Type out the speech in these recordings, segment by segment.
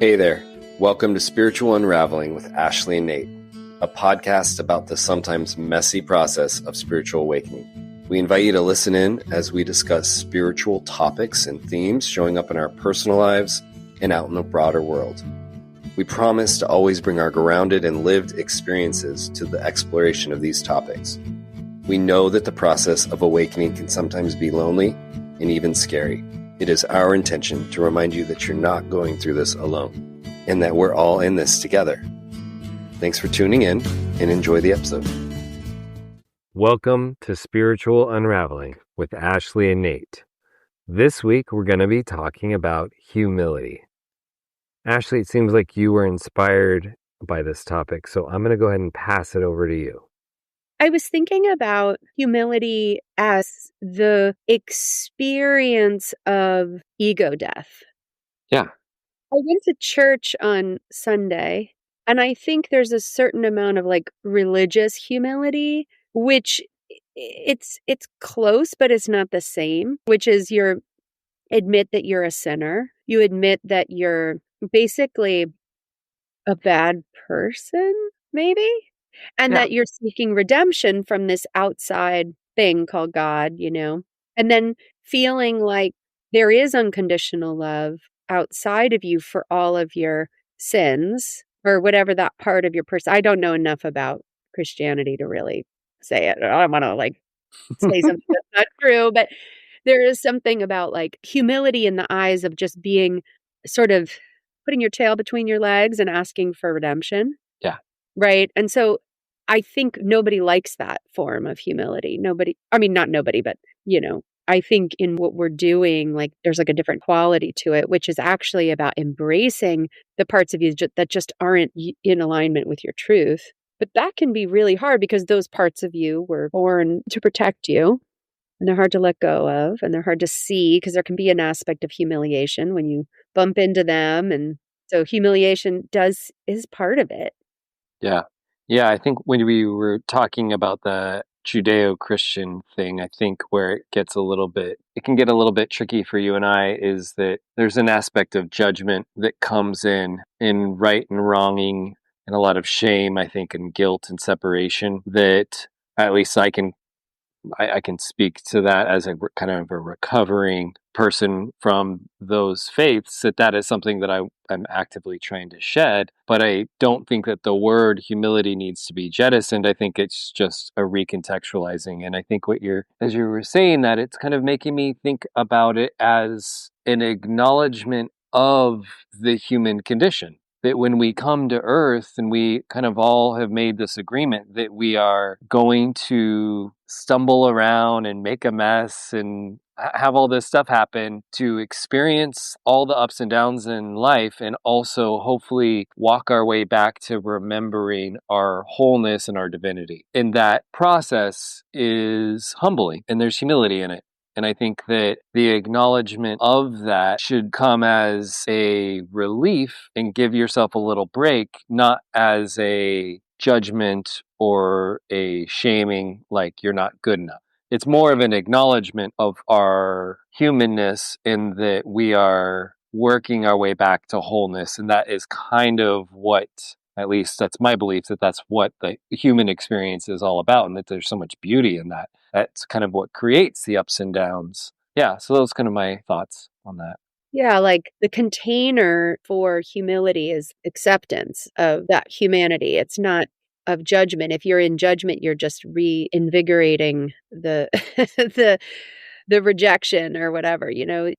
Hey there. Welcome to Spiritual Unraveling with Ashley and Nate, a podcast about the sometimes messy process of spiritual awakening. We invite you to listen in as we discuss spiritual topics and themes showing up in our personal lives and out in the broader world. We promise to always bring our grounded and lived experiences to the exploration of these topics. We know that the process of awakening can sometimes be lonely and even scary. It is our intention to remind you that you're not going through this alone and that we're all in this together. Thanks for tuning in and enjoy the episode. Welcome to Spiritual Unraveling with Ashley and Nate. This week, we're going to be talking about humility. Ashley, it seems like you were inspired by this topic, so I'm going to go ahead and pass it over to you. I was thinking about humility as the experience of ego death. Yeah. I went to church on Sunday, and I think there's a certain amount of religious humility, which it's close, but it's not the same, which is you admit that you're a sinner. You admit that you're basically a bad person, maybe? And that you're seeking redemption from this outside thing called God, and then feeling like there is unconditional love outside of you for all of your sins or whatever that part of your person. I don't know enough about Christianity to really say it. I don't want to say something that's not true, but there is something about humility in the eyes of just being sort of putting your tail between your legs and asking for redemption. Yeah. Right. And so I think nobody likes that form of humility. Not nobody, but, I think in what we're doing, there's a different quality to it, which is actually about embracing the parts of you that just aren't in alignment with your truth. But that can be really hard because those parts of you were born to protect you. And they're hard to let go of, and they're hard to see because there can be an aspect of humiliation when you bump into them. And so humiliation is part of it. Yeah. Yeah, I think when we were talking about the Judeo-Christian thing, I think where it can get a little bit tricky for you and I is that there's an aspect of judgment that comes in right and wronging and a lot of shame, I think, and guilt and separation that at least I can speak to that as a kind of a recovering person from those faiths, that is something that I'm actively trying to shed. But I don't think that the word humility needs to be jettisoned. I think it's just a recontextualizing. And I think as you were saying that, it's kind of making me think about it as an acknowledgement of the human condition. That when we come to Earth and we kind of all have made this agreement that we are going to stumble around and make a mess and have all this stuff happen to experience all the ups and downs in life and also hopefully walk our way back to remembering our wholeness and our divinity. And that process is humbling and there's humility in it. And I think that the acknowledgement of that should come as a relief and give yourself a little break, not as a judgment or a shaming like you're not good enough. It's more of an acknowledgement of our humanness in that we are working our way back to wholeness. And that is kind of what, at least that's my belief, that's what the human experience is all about, and that there's so much beauty in that. That's kind of what creates the ups and downs. Yeah, so those are kind of my thoughts on that. Yeah, the container for humility is acceptance of that humanity. It's not of judgment. If you're in judgment, you're just reinvigorating the the rejection or whatever,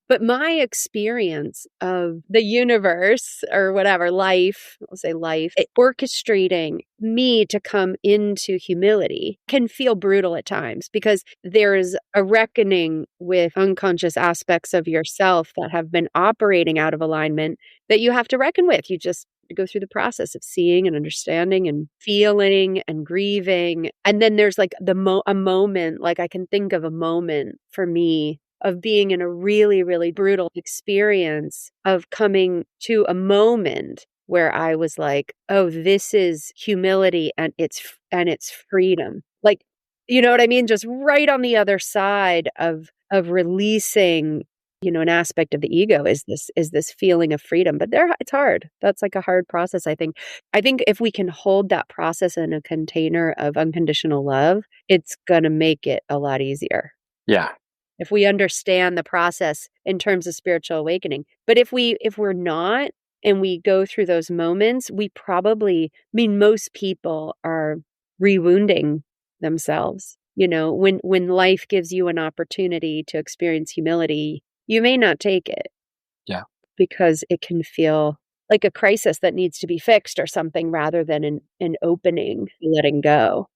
But my experience of the universe or whatever, life, I'll say life, orchestrating me to come into humility can feel brutal at times because there's a reckoning with unconscious aspects of yourself that have been operating out of alignment that you have to reckon with. You just go through the process of seeing and understanding and feeling and grieving. And then there's a moment, I can think of a moment for me of being in a really, really brutal experience of coming to a moment where I was like, oh, this is humility and it's freedom. You know what I mean? Just right on the other side of releasing an aspect of the ego is this feeling of freedom, but it's hard. That's like a hard process, I think. I think if we can hold that process in a container of unconditional love, it's going to make it a lot easier. Yeah. If we understand the process in terms of spiritual awakening. But if we're not, and we go through those moments, we probably, most people are rewounding themselves. When life gives you an opportunity to experience humility, you may not take it. Yeah. Because it can feel like a crisis that needs to be fixed or something, rather than an opening, letting go.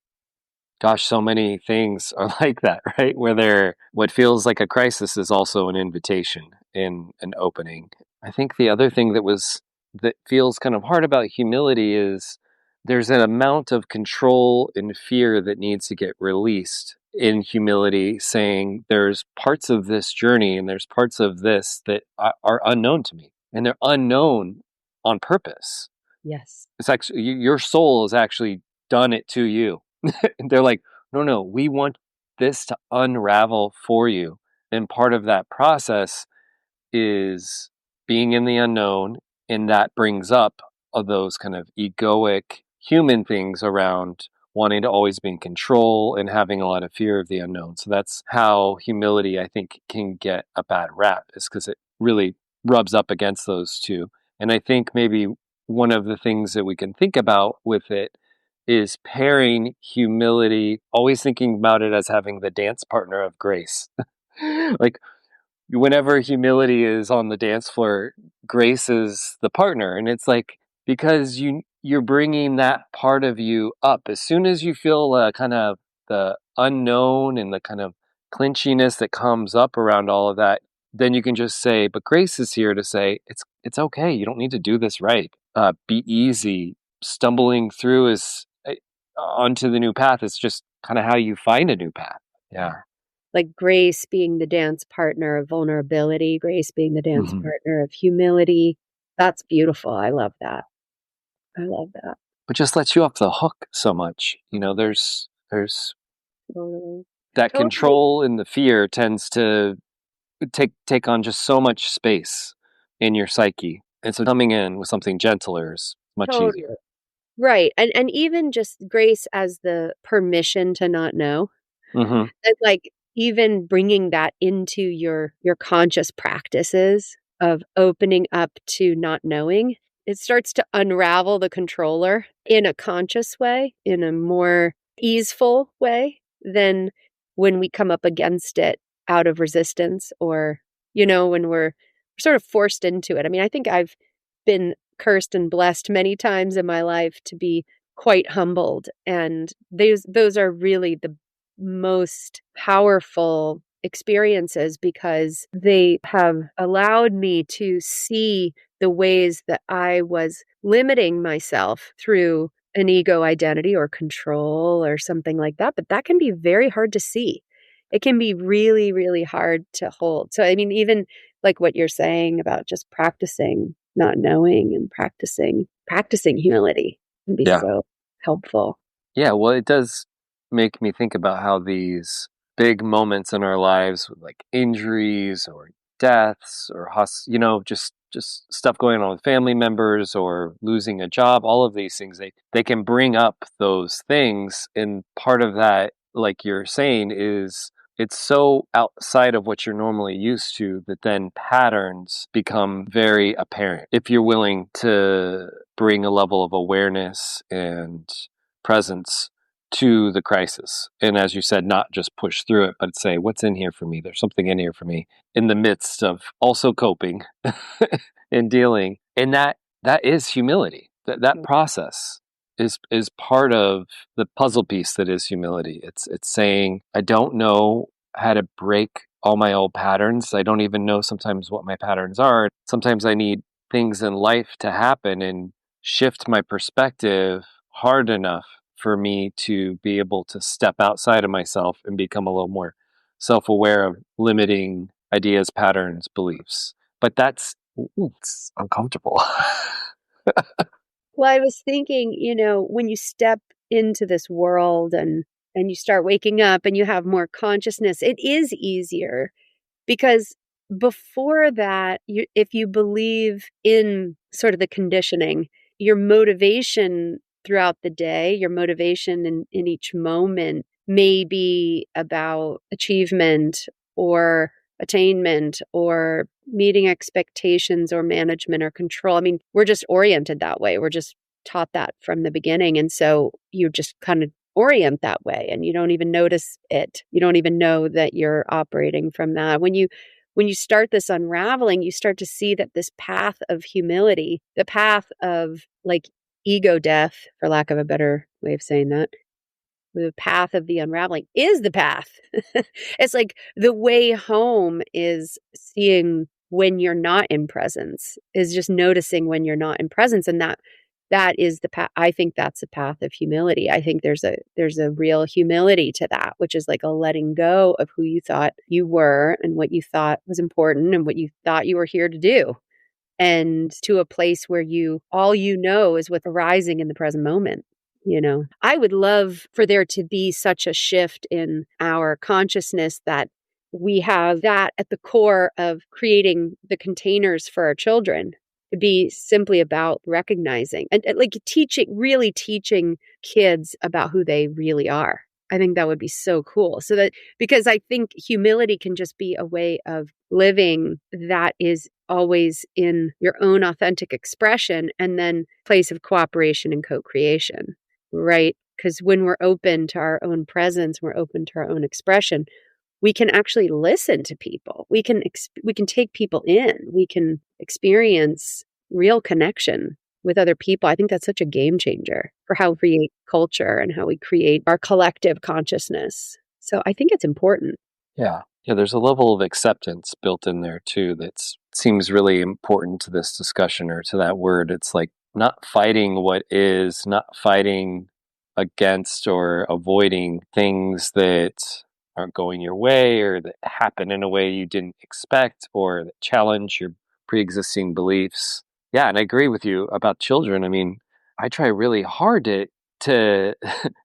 Gosh, so many things are like that, right? Where what feels like a crisis is also an invitation in an opening. I think the other thing that feels kind of hard about humility is there's an amount of control and fear that needs to get released in humility, saying there's parts of this journey and there's parts of this that are unknown to me, and they're unknown on purpose. Yes. It's actually your soul has actually done it to you. And they're like, no, we want this to unravel for you. And part of that process is being in the unknown. And that brings up those kind of egoic human things around wanting to always be in control and having a lot of fear of the unknown. So that's how humility, I think, can get a bad rap, is because it really rubs up against those two. And I think maybe one of the things that we can think about with it is pairing humility, always thinking about it as having the dance partner of grace. Like, whenever humility is on the dance floor, grace is the partner. And it's like, because you're bringing that part of you up. As soon as you feel kind of the unknown and the kind of clinchiness that comes up around all of that, then you can just say, but grace is here to say, it's okay. You don't need to do this right. Be easy. Stumbling through is onto the new path. It's just kind of how you find a new path. Yeah. Like grace being the dance partner of vulnerability, grace being the dance Mhm. partner of humility. That's beautiful. I love that. I love that. But just lets you off the hook so much. There's Totally. that Totally. control, and the fear tends to take on just so much space in your psyche. And so coming in with something gentler is much Totally. easier. Right. And even just grace as the permission to not know. Mm-hmm. And like even bringing that into your conscious practices of opening up to not knowing, it starts to unravel the controller in a conscious way, in a more easeful way than when we come up against it out of resistance, or when we're sort of forced into it. I mean, I think I've been cursed and blessed many times in my life to be quite humbled, and those are really the most powerful experiences, because they have allowed me to see the ways that I was limiting myself through an ego identity or control or something like that. But that can be very hard to see. It can be really, really hard to hold. So, I mean, even like what you're saying about just practicing not knowing and practicing humility can be Yeah. so helpful. Yeah, well, it does make me think about how these big moments in our lives, with like injuries or deaths or just stuff going on with family members or losing a job, all of these things, they can bring up those things. And part of that, like you're saying, is it's so outside of what you're normally used to that then patterns become very apparent. If you're willing to bring a level of awareness and presence to the crisis. And as you said, not just push through it, but say, what's in here for me? There's something in here for me in the midst of also coping and dealing. And that is humility. That process is part of the puzzle piece that is humility. It's saying, I don't know how to break all my old patterns. I don't even know sometimes what my patterns are. Sometimes I need things in life to happen and shift my perspective hard enough for me to be able to step outside of myself and become a little more self-aware of limiting ideas, patterns, beliefs. But it's uncomfortable. Well, I was thinking, when you step into this world and you start waking up and you have more consciousness, it is easier because before that, if you believe in sort of the conditioning, your motivation throughout the day, your motivation in each moment may be about achievement or attainment or meeting expectations or management or control. I mean, we're just oriented that way. We're just taught that from the beginning. And so you just kind of orient that way and you don't even notice it. You don't even know that you're operating from that. When you start this unraveling, you start to see that this path of humility, the path of like ego death, for lack of a better way of saying that, the path of the unraveling is the path. It's like the way home is seeing when you're not in presence, is just noticing when you're not in presence. And that is the path. I think that's the path of humility. I think there's a real humility to that, which is like a letting go of who you thought you were and what you thought was important and what you thought you were here to do. And to a place where all you know is what's arising in the present moment. I would love for there to be such a shift in our consciousness that we have that at the core of creating the containers for our children to be simply about recognizing and like really teaching kids about who they really are. I think that would be so cool. Because I think humility can just be a way of living that is always in your own authentic expression and then place of cooperation and co-creation. Right? Because when we're open to our own presence, we're open to our own expression, we can actually listen to people. We can take people in. We can experience real connection with other people. I think that's such a game changer for how we create culture and how we create our collective consciousness. So I think it's important. Yeah. Yeah, there's a level of acceptance built in there too that seems really important to this discussion or to that word. It's like not fighting what is, not fighting against or avoiding things that aren't going your way or that happen in a way you didn't expect or that challenge your pre-existing beliefs. Yeah, and I agree with you about children. I mean, I try really hard to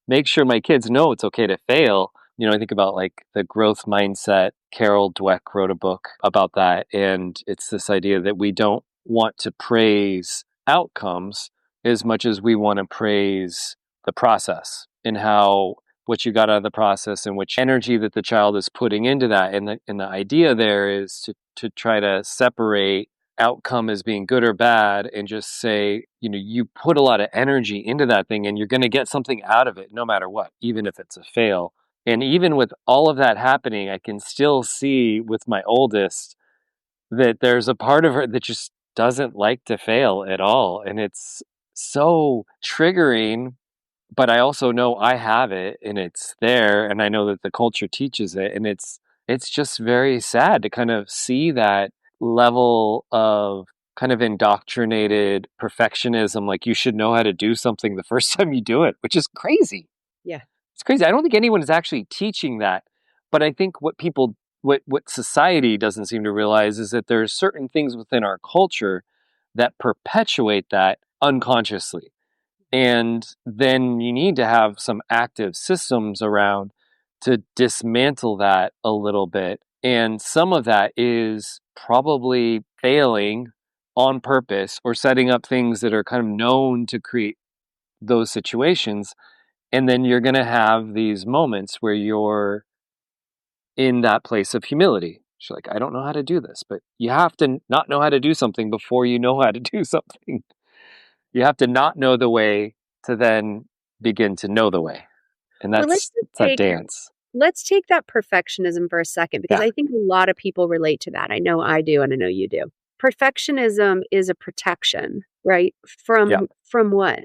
make sure my kids know it's okay to fail. I think about like the growth mindset. Carol Dweck wrote a book about that. And it's this idea that we don't want to praise outcomes as much as we want to praise the process and how what you got out of the process and which energy that the child is putting into that. And the idea there is to try to separate outcome as being good or bad and just say, you put a lot of energy into that thing and you're going to get something out of it no matter what, even if it's a fail. And even with all of that happening, I can still see with my oldest that there's a part of her that just doesn't like to fail at all. And it's so triggering, but I also know I have it and it's there. And I know that the culture teaches it. And it's just very sad to kind of see that level of kind of indoctrinated perfectionism. Like you should know how to do something the first time you do it, which is crazy. Yeah. It's crazy. I don't think anyone is actually teaching that. But I think what society doesn't seem to realize is that there are certain things within our culture that perpetuate that unconsciously. And then you need to have some active systems around to dismantle that a little bit. And some of that is probably failing on purpose or setting up things that are kind of known to create those situations. And then you're going to have these moments where you're in that place of humility. She's like, I don't know how to do this, but you have to not know how to do something before you know how to do something. You have to not know the way to then begin to know the way. And Well, that's that dance. let's take that perfectionism for a second, because Yeah. I think a lot of people relate to that. I know I do, and I know you do. Perfectionism is a protection, right? Yeah. From what?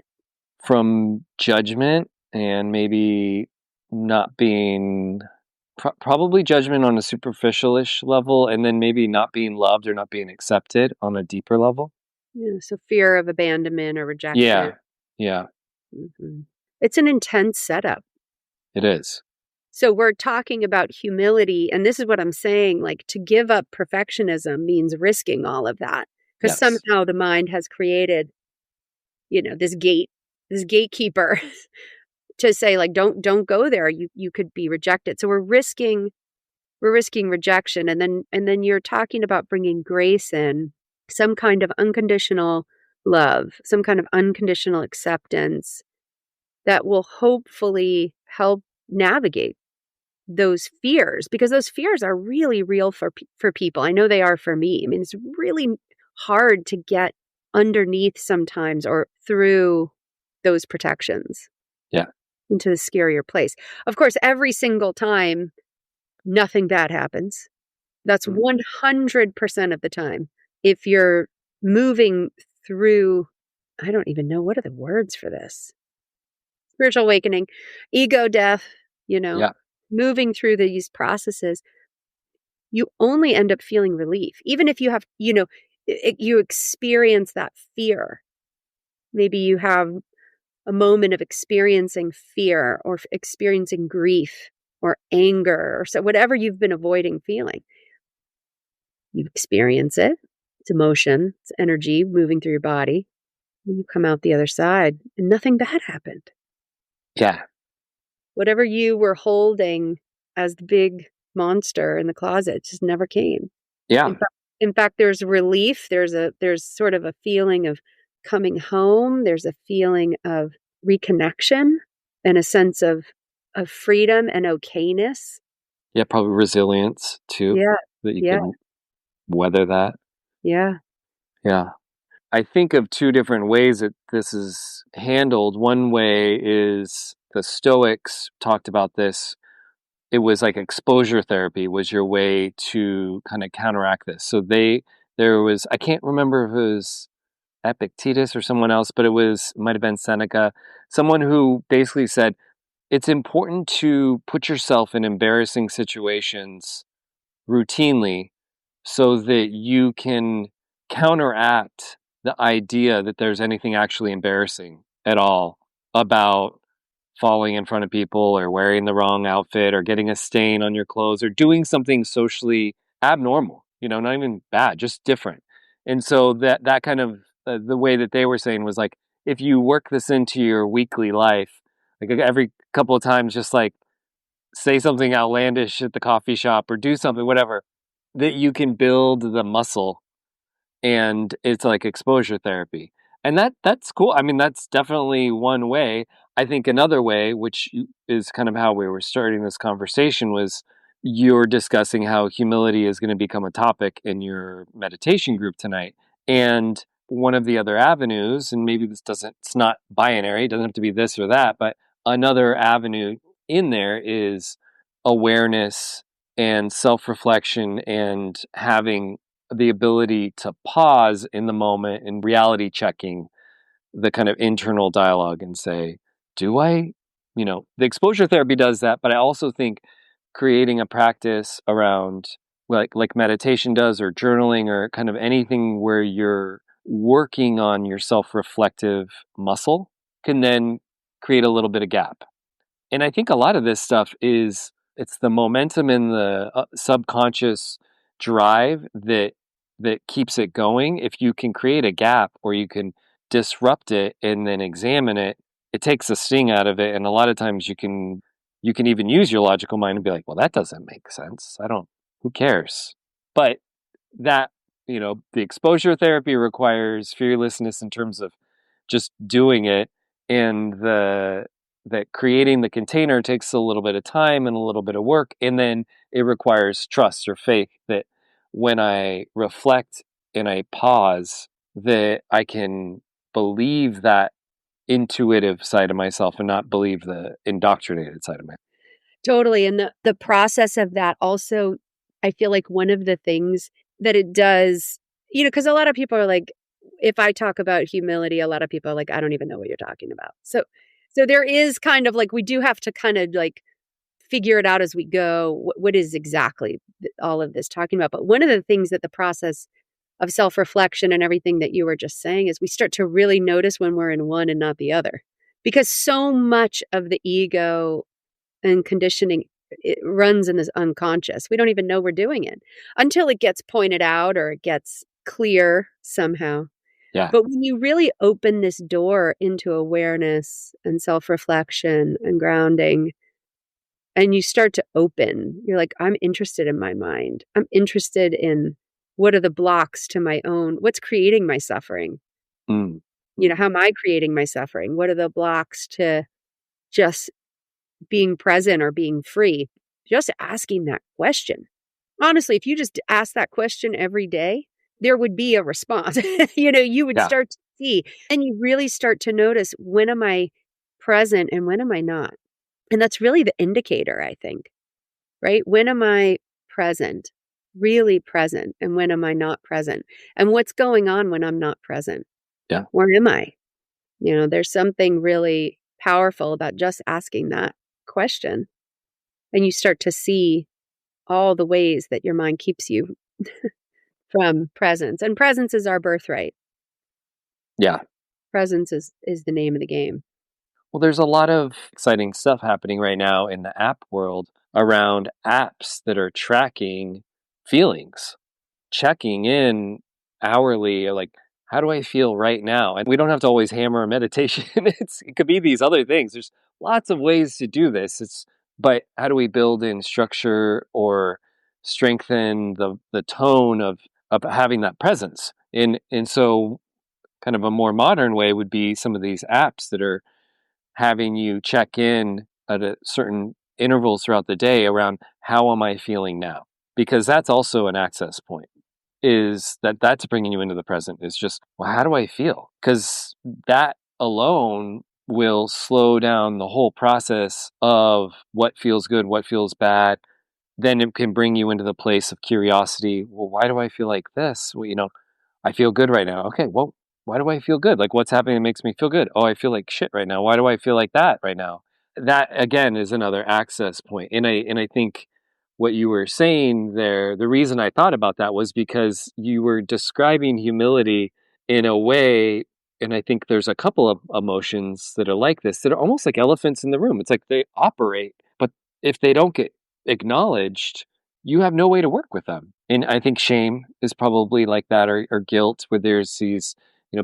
From judgment and maybe not being probably judgment on a superficial-ish level, and then maybe not being loved or not being accepted on a deeper level. Yeah, so fear of abandonment or rejection. Yeah, Mhm. It's an intense setup. it is. So we're talking about humility, and this is what I'm saying, like to give up perfectionism means risking all of that, because Yes. somehow the mind has created, this gatekeeper to say like don't go there, you could be rejected. So we're risking we're risking rejection. And then you're talking about bringing grace in, some kind of unconditional love, some kind of unconditional acceptance that will hopefully help navigate those fears, because those fears are really real for people. I know they are for me. I mean, it's really hard to get underneath sometimes or through those protections. Yeah. Into the scarier place. Of course, every single time nothing bad happens. That's 100% of the time. If you're moving through, I don't even know, what are the words for this? Spiritual awakening, ego death, Yeah. moving through these processes, you only end up feeling relief. Even if you have, you experience that fear. Maybe you have a moment of experiencing fear or experiencing grief or anger or so whatever you've been avoiding feeling. You experience it. It's emotion, it's energy moving through your body. And you come out the other side and nothing bad happened. Yeah. Whatever you were holding as the big monster in the closet just never came. Yeah. In fact, there's relief. There's sort of a feeling of coming home. There's a feeling of reconnection and a sense of freedom and okayness. Yeah. Probably resilience too, Yeah, that you yeah, can weather that. yeah. Yeah. I think of two different ways that this is handled. One way is the Stoics talked about this. It was like exposure therapy was your way to kind of counteract this. So there was, I can't remember if it was Epictetus or someone else, but might have been Seneca, someone who basically said it's important to put yourself in embarrassing situations routinely so that you can counteract the idea that there's anything actually embarrassing at all about falling in front of people or wearing the wrong outfit or getting a stain on your clothes or doing something socially abnormal, not even bad, just different. And so that kind of the way that they were saying was like, if you work this into your weekly life, like every couple of times, just like say something outlandish at the coffee shop or do something, whatever, that you can build the muscle, and it's like exposure therapy. And that's cool. I mean, that's definitely one way. I think another way, which is kind of how we were starting this conversation, was you're discussing how humility is going to become a topic in your meditation group tonight. And one of the other avenues, and maybe it's not binary, it doesn't have to be this or that, but another avenue in there is awareness and self-reflection and having the ability to pause in the moment and reality checking the kind of internal dialogue and say, do I, the exposure therapy does that, but I also think creating a practice around like meditation does, or journaling, or kind of anything where you're working on your self-reflective muscle can then create a little bit of gap. And I think a lot of this stuff it's the momentum and the subconscious drive that keeps it going. If you can create a gap or you can disrupt it and then examine it, it takes the sting out of it. And a lot of times you can even use your logical mind and be like, well, that doesn't make sense. Who cares? But that, the exposure therapy requires fearlessness in terms of just doing it, and that creating the container takes a little bit of time and a little bit of work, and then it requires trust or faith that when I reflect and I pause, that I can believe that intuitive side of myself and not believe the indoctrinated side of myself. Totally. And the process of that also, I feel like one of the things that it does, because a lot of people are like, if I talk about humility, a lot of people are like, I don't even know what you're talking about. So there is kind of like, we do have to kind of like figure it out as we go. What is exactly all of this talking about? But one of the things that the process of self-reflection and everything that you were just saying is we start to really notice when we're in one and not the other, because so much of the ego and conditioning, it runs in this unconscious. We don't even know we're doing it until it gets pointed out or it gets clear somehow. Yeah. But when you really open this door into awareness and self-reflection and grounding, and you start to open. You're like, I'm interested in my mind. I'm interested in what are the blocks to my own, what's creating my suffering? Mm. How am I creating my suffering? What are the blocks to just being present or being free? Just asking that question. Honestly, if you just ask that question every day, there would be a response. You would Yeah. start to see, and you really start to notice, when am I present and when am I not? And that's really the indicator, I think, right? When am I present, really present, and when am I not present? And what's going on when I'm not present? Yeah. Where am I? There's something really powerful about just asking that question. And you start to see all the ways that your mind keeps you from presence. And presence is our birthright. Yeah. Presence is the name of the game. Well, there's a lot of exciting stuff happening right now in the app world around apps that are tracking feelings, checking in hourly, or like, how do I feel right now? And we don't have to always hammer meditation. It could be these other things. There's lots of ways to do this. But how do we build in structure or strengthen the tone of having that presence? And so kind of a more modern way would be some of these apps that are having you check in at a certain intervals throughout the day around, how am I feeling now? Because that's also an access point, is that's bringing you into the present, is just, well, how do I feel? Because that alone will slow down the whole process of what feels good, what feels bad. Then it can bring you into the place of curiosity. Well, why do I feel like this? Well, I feel good right now. Okay, well, why do I feel good? Like, what's happening that makes me feel good? Oh, I feel like shit right now. Why do I feel like that right now? That again is another access point. And I think what you were saying there, the reason I thought about that was because you were describing humility in a way, and I think there's a couple of emotions that are like this, that are almost like elephants in the room. It's like they operate, but if they don't get acknowledged, you have no way to work with them. And I think shame is probably like that, or guilt, where there's these,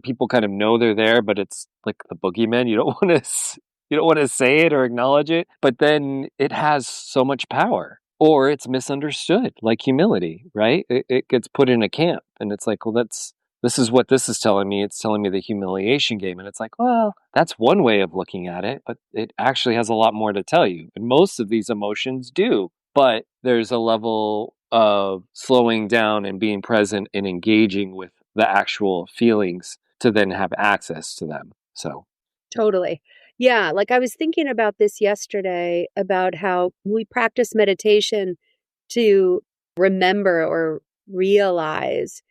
people kind of know they're there, but it's like the boogeyman. You don't want to say it or acknowledge it, but then it has so much power, or it's misunderstood, like humility, right? It gets put in a camp, and it's like, well, this is what this is telling me. It's telling me the humiliation game. And it's like, well, that's one way of looking at it, but it actually has a lot more to tell you. And most of these emotions do. But there's a level of slowing down and being present and engaging with the actual feelings to then have access to them. So, Totally. Yeah. Like, I was thinking about this yesterday, about how we practice meditation to remember or realize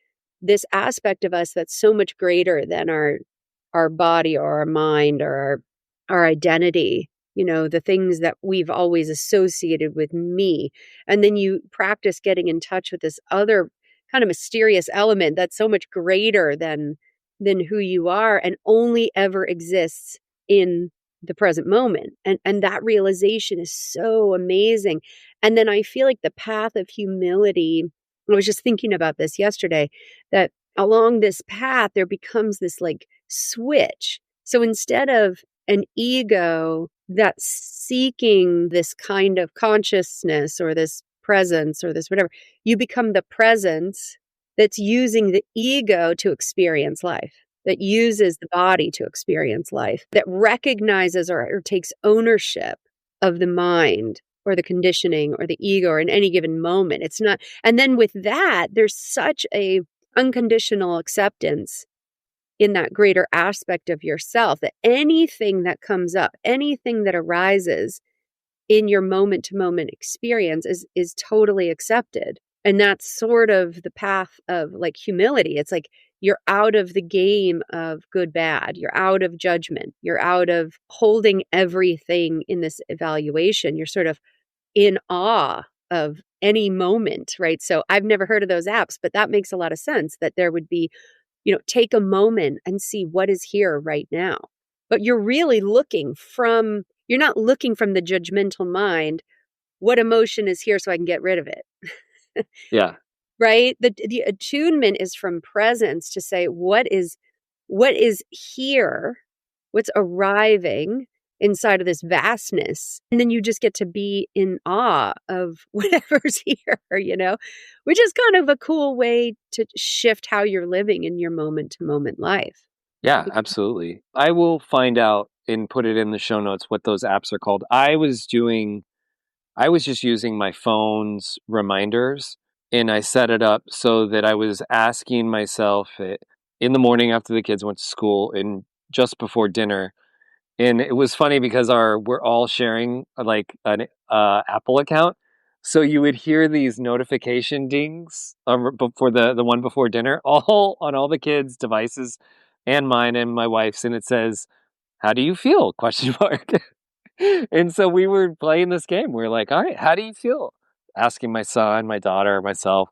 this aspect of us that's so much greater than our body or our mind or our identity, the things that we've always associated with me. And then you practice getting in touch with this other kind of mysterious element that's so much greater than who you are, and only ever exists in the present moment. And that realization is so amazing. And then I feel like the path of humility, I was just thinking about this yesterday, that along this path, there becomes this like switch. So instead of an ego that's seeking this kind of consciousness or this presence or this whatever, you become the presence that's using the ego to experience life, that uses the body to experience life, that recognizes or takes ownership of the mind or the conditioning or the ego, or in any given moment. It's not. And then with that, there's such a unconditional acceptance in that greater aspect of yourself, that anything that comes up, anything that arises in your moment to moment experience is totally accepted. And that's sort of the path of like humility. It's like you're out of the game of good, bad. You're out of judgment. You're out of holding everything in this evaluation. You're sort of in awe of any moment, right? So I've never heard of those apps, but that makes a lot of sense, that there would be, take a moment and see what is here right now. But you're really you're not looking from the judgmental mind, what emotion is here so I can get rid of it. yeah. Right? The attunement is from presence, to say what is here, what's arriving, inside of this vastness. And then you just get to be in awe of whatever's here, which is kind of a cool way to shift how you're living in your moment to moment life. Yeah, absolutely. I will find out and put it in the show notes what those apps are called. I was just using my phone's reminders, and I set it up so that I was asking myself it in the morning after the kids went to school and just before dinner. And it was funny because we're all sharing like an Apple account. So you would hear these notification dings before the one before dinner, all on all the kids' devices and mine and my wife's, and it says, "How do you feel?" question mark. And so we were playing this game. We are like, all right, how do you feel? Asking my son, my daughter, myself.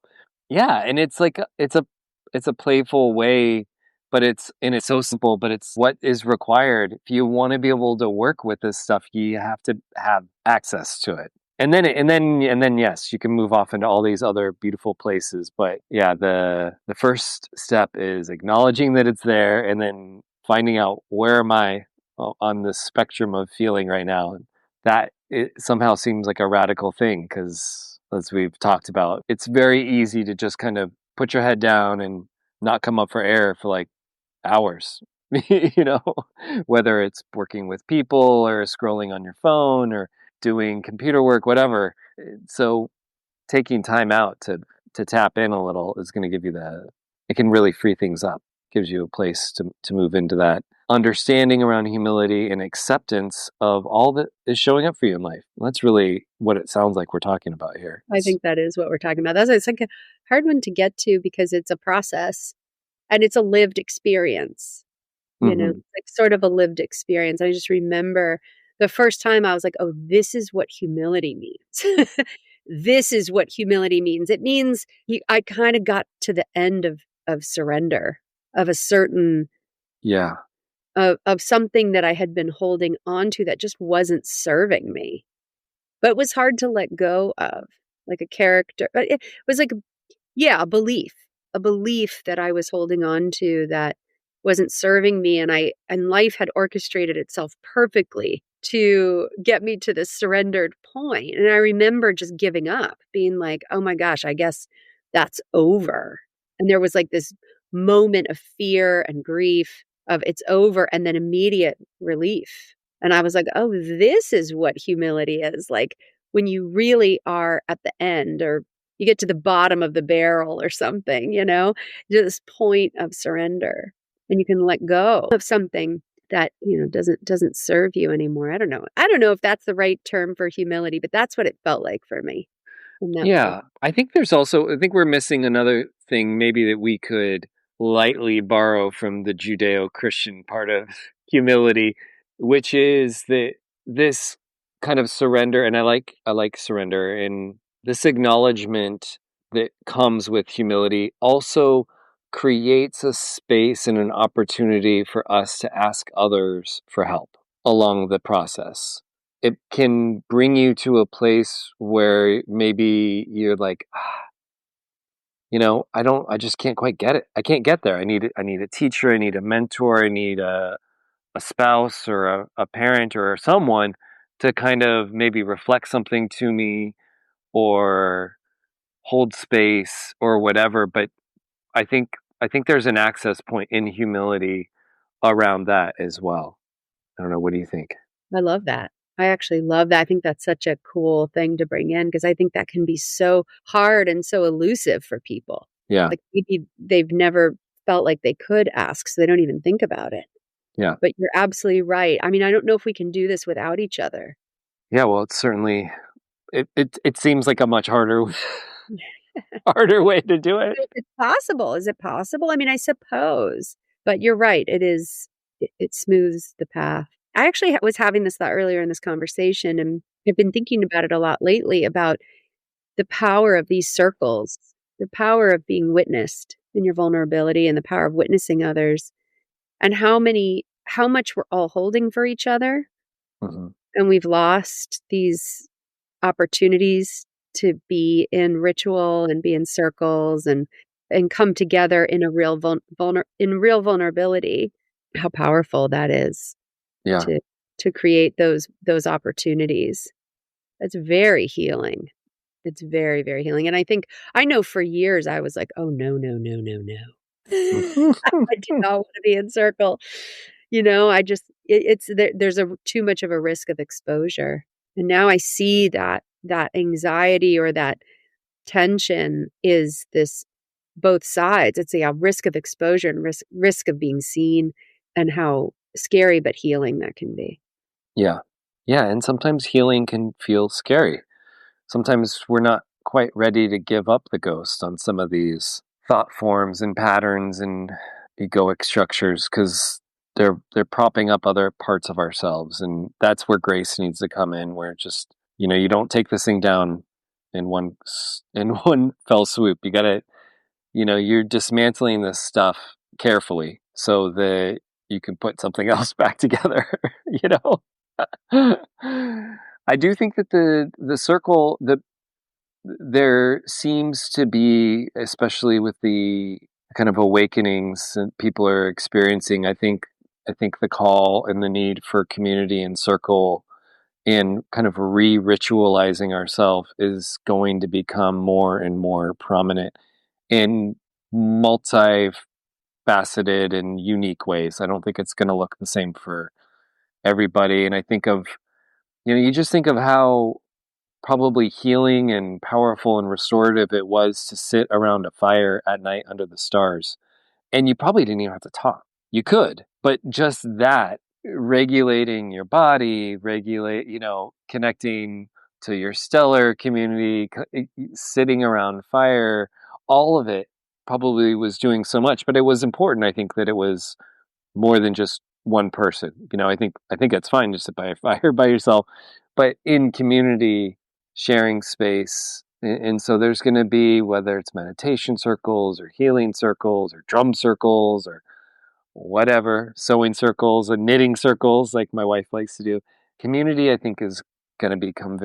Yeah, and it's like it's a playful way, but it's so simple, but it's what is required. If you want to be able to work with this stuff, you have to have access to it. And then yes, you can move off into all these other beautiful places. But yeah, the first step is acknowledging that it's there and then finding out where am I on the spectrum of feeling right now. That it somehow seems like a radical thing because, as we've talked about, it's very easy to just kind of put your head down and not come up for air for like hours. you know, whether it's working with people or scrolling on your phone or doing computer work, whatever. So taking time out to tap in a little is going to give you it can really free things up, gives you a place to move into that understanding around humility and acceptance of all that is showing up for you in life. That's really what it sounds like we're talking about here. I think that is what we're talking about. That's like a hard one to get to because it's a process and it's a lived experience, like sort of a lived experience. I just remember the first time I was like, oh, this is what humility means. This is what humility means. It means I kind of got to the end of surrender, of a certain of something that I had been holding on to that just wasn't serving me, but was hard to let go of, like a character. It was like, a belief that I was holding on to that wasn't serving me. And life had orchestrated itself perfectly to get me to this surrendered point. And I remember just giving up, being like, oh my gosh, I guess that's over. And there was like this moment of fear and grief of it's over and then immediate relief. And I was like, oh, this is what humility is like when you really are at the end or you get to the bottom of the barrel or something, this point of surrender and you can let go of something that, doesn't serve you anymore. I don't know. I don't know if that's the right term for humility, but that's what it felt like for me. Yeah, I think I think we're missing another thing maybe that we could lightly borrow from the Judeo-Christian part of humility, which is that this kind of surrender, and I like surrender, and this acknowledgement that comes with humility also creates a space and an opportunity for us to ask others for help along the process. It can bring you to a place where maybe you're like, I just can't quite get it. I can't get there. I need a teacher. I need a mentor. I need a spouse or a parent or someone to kind of maybe reflect something to me or hold space or whatever. But I think, I think there's an access point in humility around that as well. I don't know. What do you think? I love that. I actually love that. I think that's such a cool thing to bring in because I think that can be so hard and so elusive for people. Yeah. Like maybe they've never felt like they could ask, so they don't even think about it. Yeah. But you're absolutely right. I mean, I don't know if we can do this without each other. Yeah, well, it's certainly it seems like a much harder harder way to do it. It's possible. Is it possible? I mean, I suppose. But you're right. It smooths the path. I actually was having this thought earlier in this conversation, and I've been thinking about it a lot lately about the power of these circles, the power of being witnessed in your vulnerability and the power of witnessing others and how much we're all holding for each other. Mm-hmm. And we've lost these opportunities to be in ritual and be in circles and come together in a real vulnerability. How powerful that is. Yeah. To to create those opportunities. That's very healing. It's very, very healing. And I know for years I was like, oh no, no, no, no, no. I do not want to be in circle. I just there's too much of a risk of exposure. And now I see that anxiety or that tension is this both sides. It's a risk of exposure and risk of being seen, and how scary but healing that can be. Yeah. Yeah. And sometimes healing can feel scary. Sometimes we're not quite ready to give up the ghost on some of these thought forms and patterns and egoic structures because they're propping up other parts of ourselves, and that's where grace needs to come in, where just you don't take this thing down in one fell swoop. You got to you're dismantling this stuff carefully so that you can put something else back together. you know I do think that the circle, there seems to be, especially with the kind of awakenings that people are experiencing, I think the call and the need for community and circle and kind of re-ritualizing ourselves is going to become more and more prominent in multifaceted and unique ways. I don't think it's going to look the same for everybody. And I think of, you just think of how probably healing and powerful and restorative it was to sit around a fire at night under the stars. And you probably didn't even have to talk. You could, but just that, regulating your body, connecting to your stellar community, sitting around fire, all of it probably was doing so much. But it was important, I think, that it was more than just one person. I think it's fine to sit by a fire by yourself, but in community, sharing space. And so there's going to be, whether it's meditation circles or healing circles or drum circles or whatever, sewing circles and knitting circles like my wife likes to do. Community, I think, is going to become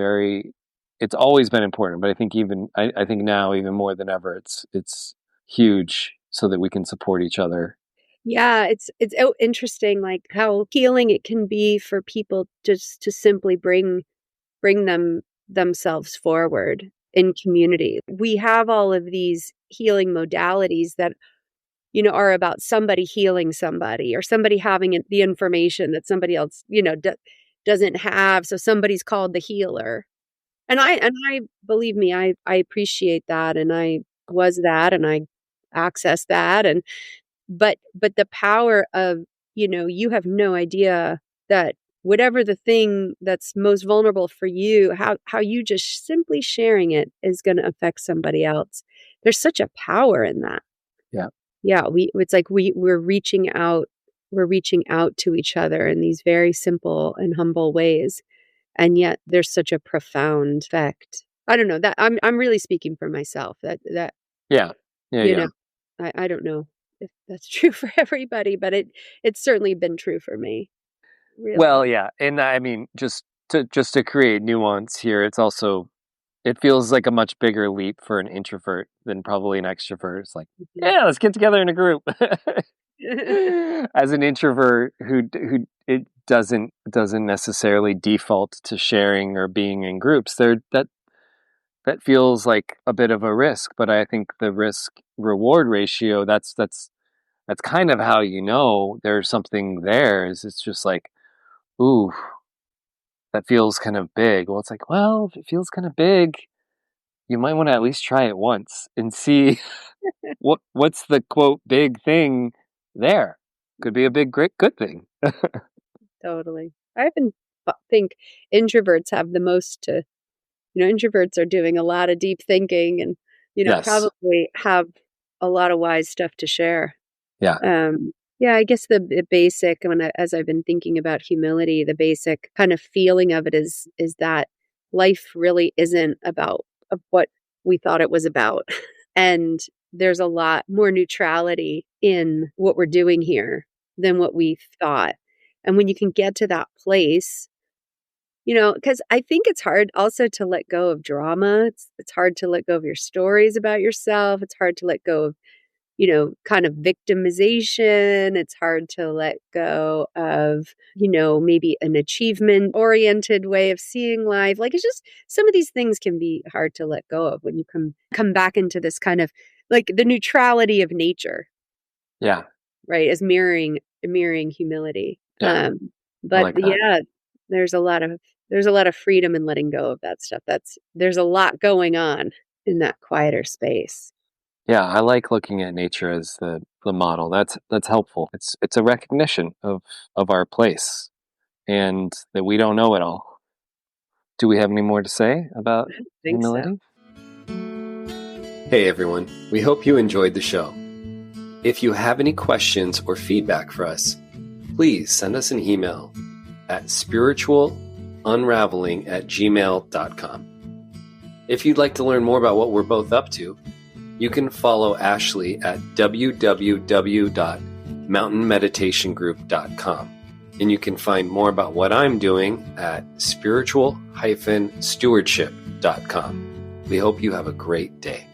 it's always been important, but I think now even more than ever, it's huge so that we can support each other. Yeah, it's interesting, like how healing it can be for people just to simply bring themselves forward in community. We have all of these healing modalities that are about somebody healing somebody, or somebody having the information that somebody else doesn't have, so somebody's called the healer. And I believe me, I appreciate that, and I was that, and I access that. And but the power of, you have no idea that whatever the thing that's most vulnerable for you, how you just simply sharing it is going to affect somebody else. There's such a power in that. Yeah. Yeah, it's like we're reaching out, to each other in these very simple and humble ways, and yet there's such a profound effect. I don't know, that I'm really speaking for myself, that Yeah. Yeah. you Yeah. know I don't know if that's true for everybody, but it's certainly been true for me. Really. Well, yeah. And I mean, just to create nuance here, it feels like a much bigger leap for an introvert than probably an extrovert. It's like, Mhm. yeah, let's get together in a group. As an introvert who it doesn't necessarily default to sharing or being in groups, that feels like a bit of a risk. But I think the risk reward ratio, that's kind of how there's something there. Is it's just like, ooh, that feels kind of big. Well, it's like, well, if it feels kind of big, you might want to at least try it once and see what's the quote big thing there. Could be a big great good thing. Totally. I even think introverts have the most to, introverts are doing a lot of deep thinking, and, Yes. probably have a lot of wise stuff to share. Yeah. Yeah, I guess the basic, as I've been thinking about humility, the basic kind of feeling of it is that life really isn't about of what we thought it was about. And there's a lot more neutrality in what we're doing here than what we thought. And when you can get to that place, because I think it's hard also to let go of drama. It's hard to let go of your stories about yourself. It's hard to let go of kind of victimization. It's hard to let go of, maybe an achievement-oriented way of seeing life. Like, it's just some of these things can be hard to let go of when you come back into this kind of like the neutrality of nature, Yeah. right? As mirroring humility. Yeah. I But like that. yeah, there's a lot of freedom in letting go of that stuff. There's a lot going on in that quieter space. Yeah, I like looking at nature as the model. That's helpful. It's a recognition of our place and that we don't know it all. Do we have any more to say about I think so. humility? Hey everyone, we hope you enjoyed the show. If you have any questions or feedback for us, please send us an email at spiritualunraveling@gmail.com. If you'd like to learn more about what we're both up to, you can follow Ashley at www.mountainmeditationgroup.com. And you can find more about what I'm doing at spiritual-stewardship.com. We hope you have a great day.